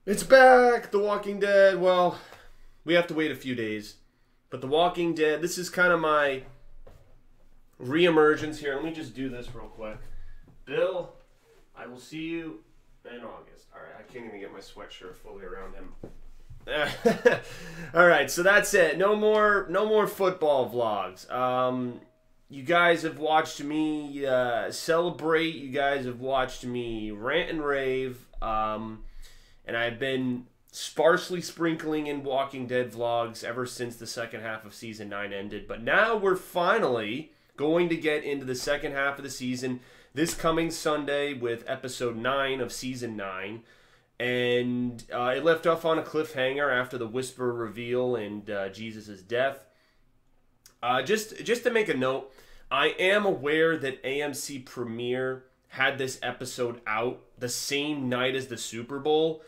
It's back! The Walking Dead. Well, we have to wait a few days. But The Walking Dead, this is kind of my reemergence here. Let me just do this real quick. Bill, I will see you in August. Alright, I can't even get my sweatshirt fully around him. Alright, so that's it. No more football vlogs. You guys have watched me celebrate. You guys have watched me rant and rave. And I've been sparsely sprinkling in Walking Dead vlogs ever since the second half of Season 9 ended. But now we're finally going to get into the second half of the season this coming Sunday with Episode 9 of Season 9. And it left off on a cliffhanger after the Whisper reveal and Jesus' death. Just to make a note, I am aware that AMC Premiere had this episode out the same night as the Super Bowl.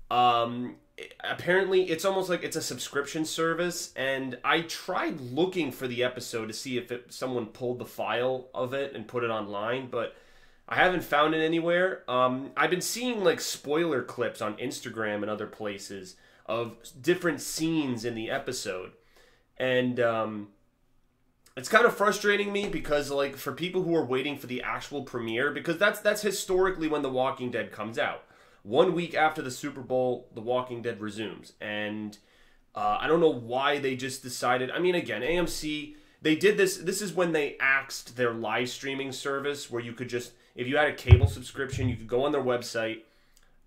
Apparently it's almost like it's a subscription service, and I tried looking for the episode to see if someone pulled the file of it and put it online, but I haven't found it anywhere. I've been seeing like spoiler clips on Instagram and other places of different scenes in the episode, and it's kind of frustrating me because, like, for people who are waiting for the actual premiere, because that's historically when The Walking Dead comes out. 1 week after the Super Bowl, The Walking Dead resumes. And I don't know why they just decided. I mean, again, AMC, they did this. This is when they axed their live streaming service where you could just, if you had a cable subscription, you could go on their website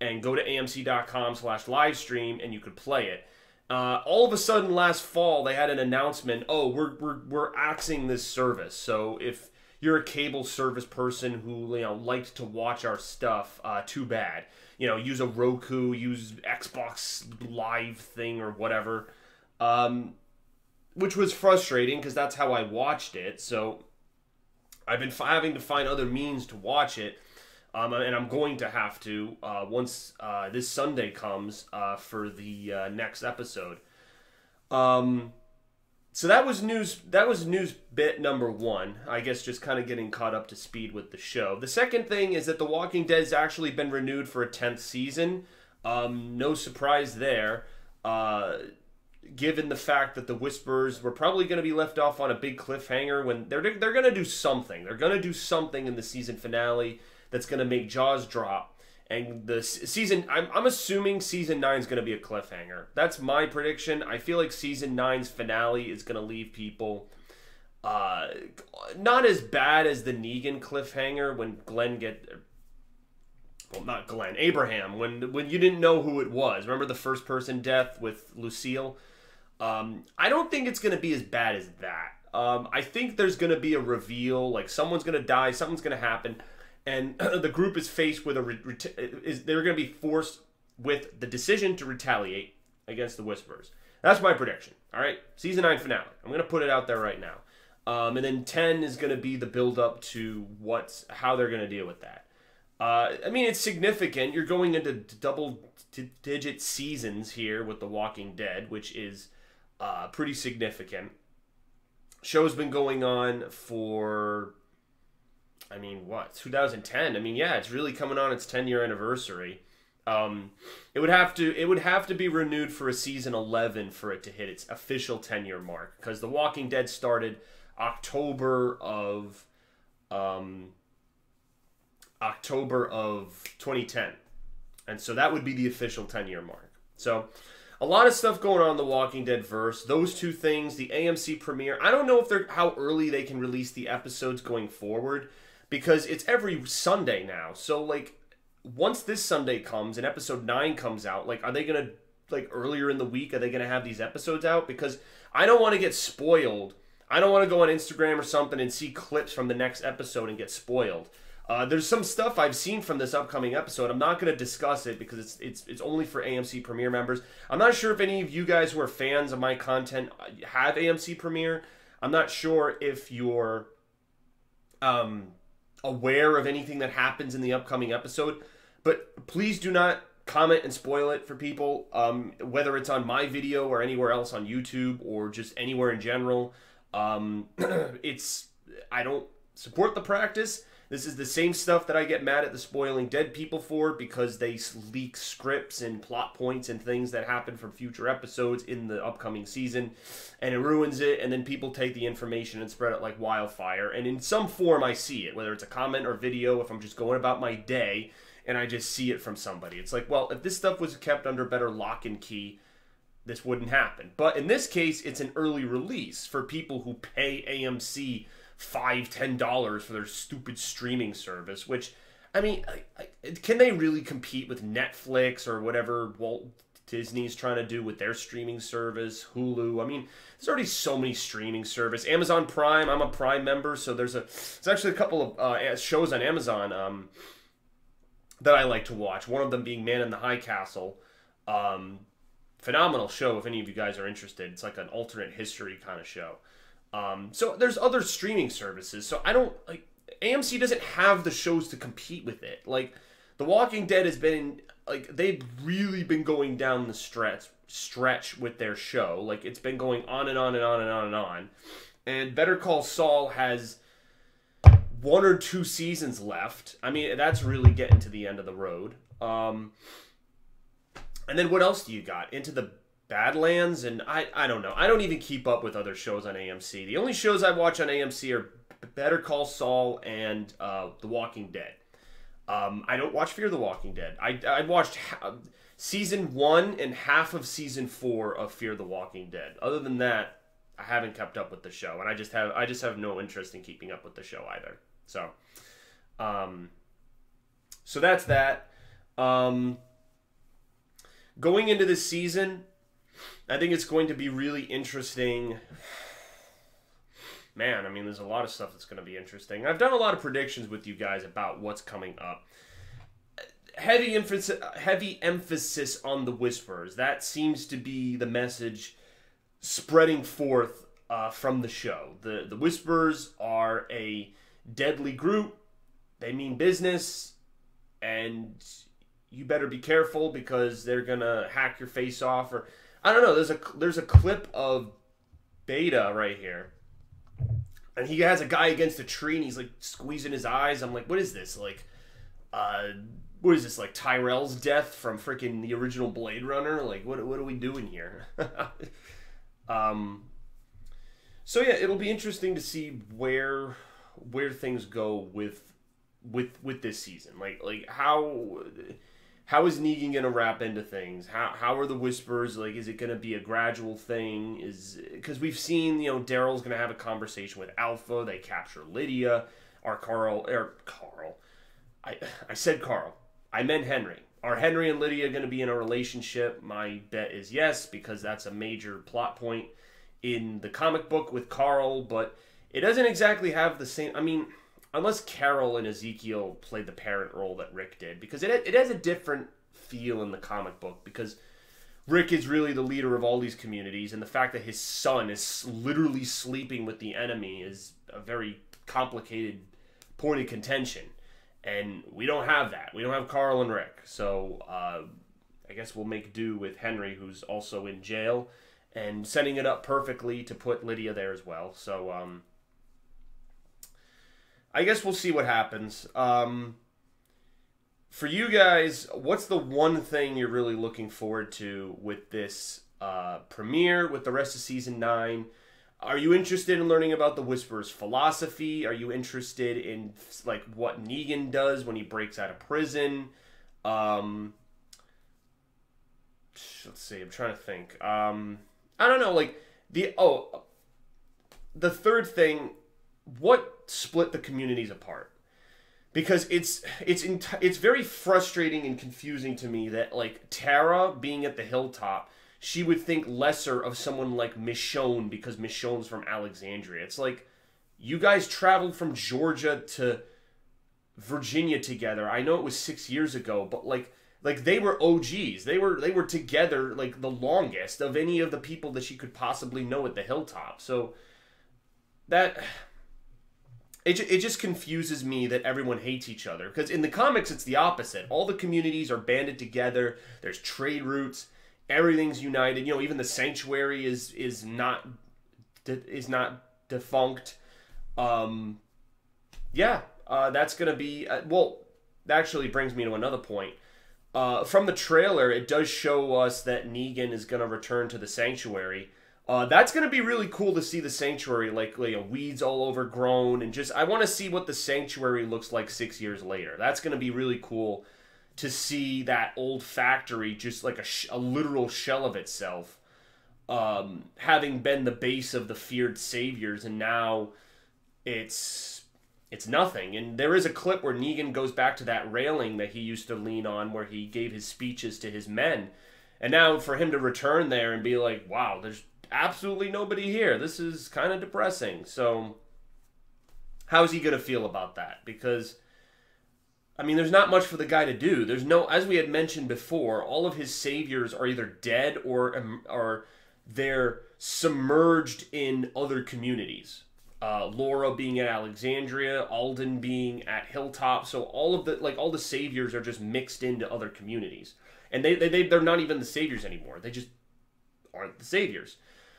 and go to amc.com/livestream and you could play it. All of a sudden last fall, they had an announcement, oh, we're axing this service. So if you're a cable service person who, you know, liked to watch our stuff, too bad. You know, use a Roku, use Xbox Live thing or whatever. Which was frustrating because that's how I watched it. So I've been having to find other means to watch it. And I'm going to have to once this Sunday comes for the next episode. So that was news. That was news bit number one. I guess just kind of getting caught up to speed with the show. The second thing is that The Walking Dead's actually been renewed for a 10th season. No surprise there, given the fact that the Whisperers were probably going to be left off on a big cliffhanger. When they're going to do something. They're going to do something in the season finale that's going to make jaws drop. And the season, I'm assuming Season 9 is going to be a cliffhanger. That's my prediction. I feel like Season 9's finale is going to leave people not as bad as the Negan cliffhanger when not Glenn, Abraham, when you didn't know who it was. Remember the first person death with Lucille? I don't think it's going to be as bad as that. I think there's going to be a reveal, like someone's going to die, something's going to happen. And the group is faced with they're going to be forced with the decision to retaliate against the Whisperers. That's my prediction. All right, Season 9 finale. I'm going to put it out there right now. And then 10 is going to be the build-up to how they're going to deal with that. I mean, it's significant. You're going into double-digit seasons here with The Walking Dead, which is pretty significant. Show's been going on for... 2010? I mean, yeah, it's really coming on its 10-year anniversary. It would have to be renewed for a season 11 for it to hit its official 10-year mark, because The Walking Dead started October of 2010, and so that would be the official 10-year mark. So a lot of stuff going on in The Walking Dead verse. Those two things, the AMC premiere. I don't know how early they can release the episodes going forward, because it's every Sunday now. So, like, once this Sunday comes and episode 9 comes out, like, are they going to, like, earlier in the week, are they going to have these episodes out? Because I don't want to get spoiled. I don't want to go on Instagram or something and see clips from the next episode and get spoiled. There's some stuff I've seen from this upcoming episode. I'm not going to discuss it because it's only for AMC Premiere members. I'm not sure if any of you guys who are fans of my content have AMC Premiere. I'm not sure if you're... aware of anything that happens in the upcoming episode, but please do not comment and spoil it for people, whether it's on my video or anywhere else on YouTube or just anywhere in general. I don't support the practice, This is the same stuff that I get mad at the Spoiling Dead people for, because they leak scripts and plot points and things that happen from future episodes in the upcoming season, and it ruins it, and then people take the information and spread it like wildfire, and in some form I see it, whether it's a comment or video, if I'm just going about my day, and I just see it from somebody. It's like, well, if this stuff was kept under better lock and key, this wouldn't happen. But in this case, it's an early release for people who pay AMC $5-10 for their stupid streaming service, which, I mean, can they really compete with Netflix or whatever Walt Disney's trying to do with their streaming service, Hulu? I mean, there's already so many streaming service. Amazon Prime, I'm a Prime member, so there's actually a couple of shows on Amazon that I like to watch. One of them being Man in the High Castle. Phenomenal show if any of you guys are interested. It's like an alternate history kind of show. So there's other streaming services. So I don't like, AMC doesn't have the shows to compete with it. Like The Walking Dead has been like, they've really been going down the stretch with their show. Like it's been going on and on and on and on and on. And Better Call Saul has 1 or 2 seasons left. I mean, that's really getting to the end of the road. And then what else do you got? Into the Badlands, and I don't know. I don't even keep up with other shows on AMC. The only shows I watch on AMC are Better Call Saul and The Walking Dead. I don't watch Fear the Walking Dead. I watched season 1 and half of season 4 of Fear the Walking Dead. Other than that, I haven't kept up with the show, and I just have no interest in keeping up with the show either. So, so that's that. Going into this season, I think it's going to be really interesting. Man, I mean, there's a lot of stuff that's going to be interesting. I've done a lot of predictions with you guys about what's coming up. Heavy emphasis on the Whisperers. That seems to be the message spreading forth from the show. The Whisperers are a deadly group. They mean business, and you better be careful because they're gonna hack your face off. Or I don't know. There's a clip of Beta right here, and he has a guy against a tree, and he's like squeezing his eyes. I'm like, what is this? Like, what is this? Like Tyrell's death from freaking the original Blade Runner? Like, what are we doing here? So yeah, it'll be interesting to see where things go with this season. Like how is Negan gonna wrap into things? How are the Whisperers, like, is it gonna be a gradual thing? Because we've seen, you know, Daryl's gonna have a conversation with Alpha. They capture Lydia. Carl. I said Carl. I meant Henry. Are Henry and Lydia gonna be in a relationship? My bet is yes, because that's a major plot point in the comic book with Carl, but it doesn't exactly have the same. I mean, unless Carol and Ezekiel played the parent role that Rick did, because it has a different feel in the comic book, because Rick is really the leader of all these communities, and the fact that his son is literally sleeping with the enemy is a very complicated point of contention, and we don't have that. We don't have Carl and Rick, so I guess we'll make do with Henry, who's also in jail, and setting it up perfectly to put Lydia there as well. So I guess we'll see what happens. For you guys, what's the one thing you're really looking forward to with this premiere, with the rest of Season 9? Are you interested in learning about the Whisperer's philosophy? Are you interested in, like, what Negan does when he breaks out of prison? Let's see, I'm trying to think. I don't know, like, the third thing, what split the communities apart? Because it's very frustrating and confusing to me that, like, Tara being at the hilltop, she would think lesser of someone like Michonne because Michonne's from Alexandria. It's like, you guys traveled from Georgia to Virginia together. I know it was 6 years ago, but like they were OGs. They were together like the longest of any of the people that she could possibly know at the hilltop. So that it just confuses me that everyone hates each other, because in the comics it's the opposite. All the communities are banded together. There's trade routes. Everything's united. You know, even the sanctuary is not defunct. Yeah, That's going to be... well, that actually brings me to another point. From the trailer, it does show us that Negan is going to return to the Sanctuary. That's going to be really cool to see the Sanctuary, like weeds all overgrown, and just... I want to see what the Sanctuary looks like 6 years later. That's going to be really cool to see that old factory just like a literal shell of itself, having been the base of the feared saviors, and now it's nothing. And there is a clip where Negan goes back to that railing that he used to lean on where he gave his speeches to his men. And now for him to return there and be like, wow, there's absolutely nobody here. This is kind of depressing. So how's he going to feel about that? Because, I mean, there's not much for the guy to do. There's no, as we had mentioned before, all of his saviors are either dead or they're submerged in other communities. Laura being at Alexandria, Alden being at Hilltop. So all of the saviors are just mixed into other communities. And they're not even the saviors anymore. They just aren't the saviors.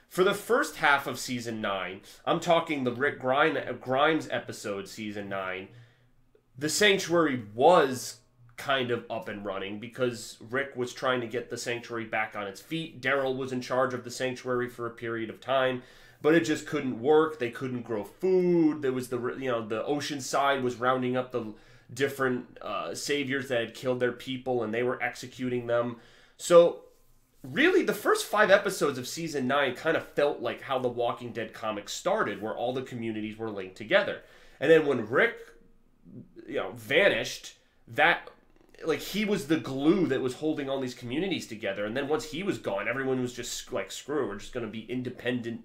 For the first half of Season 9, I'm talking the Rick Grimes episode, Season 9, the Sanctuary was kind of up and running because Rick was trying to get the Sanctuary back on its feet. Daryl was in charge of the Sanctuary for a period of time, but it just couldn't work. They couldn't grow food. There was the Oceanside was rounding up the different saviors that had killed their people, and they were executing them. So really, the first 5 episodes of Season 9 kind of felt like how the Walking Dead comics started, where all the communities were linked together. And then when Rick, vanished, that, like, he was the glue that was holding all these communities together. And then once he was gone, everyone was just like, screw, we're just going to be independent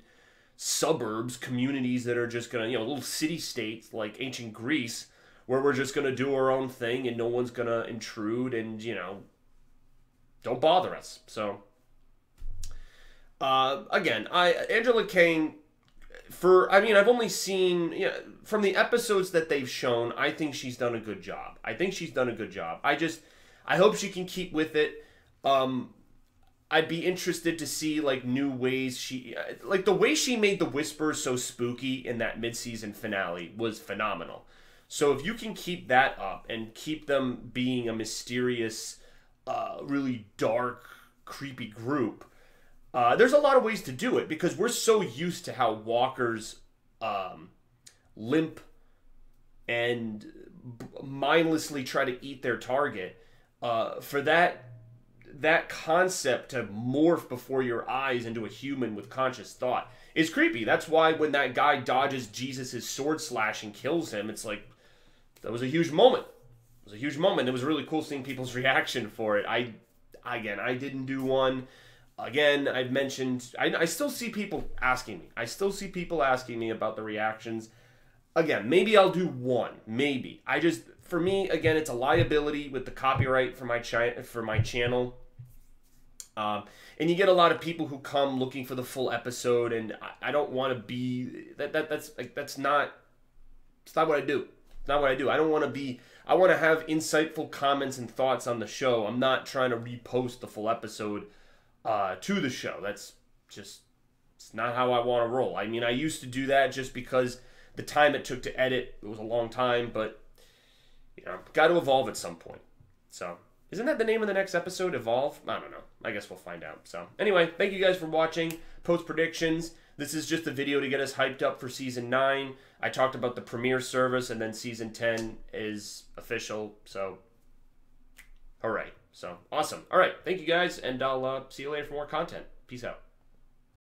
suburbs, communities that are just going to, little city-states like ancient Greece, where we're just going to do our own thing and no one's going to intrude and, don't bother us. So, again, Angela Kang, I've only seen, from the episodes that they've shown, I think she's done a good job. I hope she can keep with it. I'd be interested to see, new ways the way she made the Whispers so spooky in that mid-season finale was phenomenal. So if you can keep that up and keep them being a mysterious, really dark, creepy group, there's a lot of ways to do it because we're so used to how walkers limp and mindlessly try to eat their target. For that concept to morph before your eyes into a human with conscious thought is creepy. That's why when that guy dodges Jesus' sword slash and kills him, it's like, that was a huge moment. It was really cool seeing people's reaction for it. I didn't do one. Again, I've mentioned, I still see people asking me. About the reactions. Again, maybe I'll do one. Maybe. For me, again, it's a liability with the copyright for my channel. And you get a lot of people who come looking for the full episode, and I don't want to be that's not what I do. It's not what I do. I want to have insightful comments and thoughts on the show. I'm not trying to repost the full episode to the show. It's not how I want to roll. I mean, I used to do that just because the time it took to edit, it was a long time, but got to evolve at some point. So, isn't that the name of the next episode? Evolve? I don't know. I guess we'll find out. So, anyway, thank you guys for watching. Post predictions. This is just a video to get us hyped up for Season 9. I talked about the premiere service, and then Season 10 is official. So, hooray. So, awesome. All right. Thank you guys, and I'll see you later for more content. Peace out.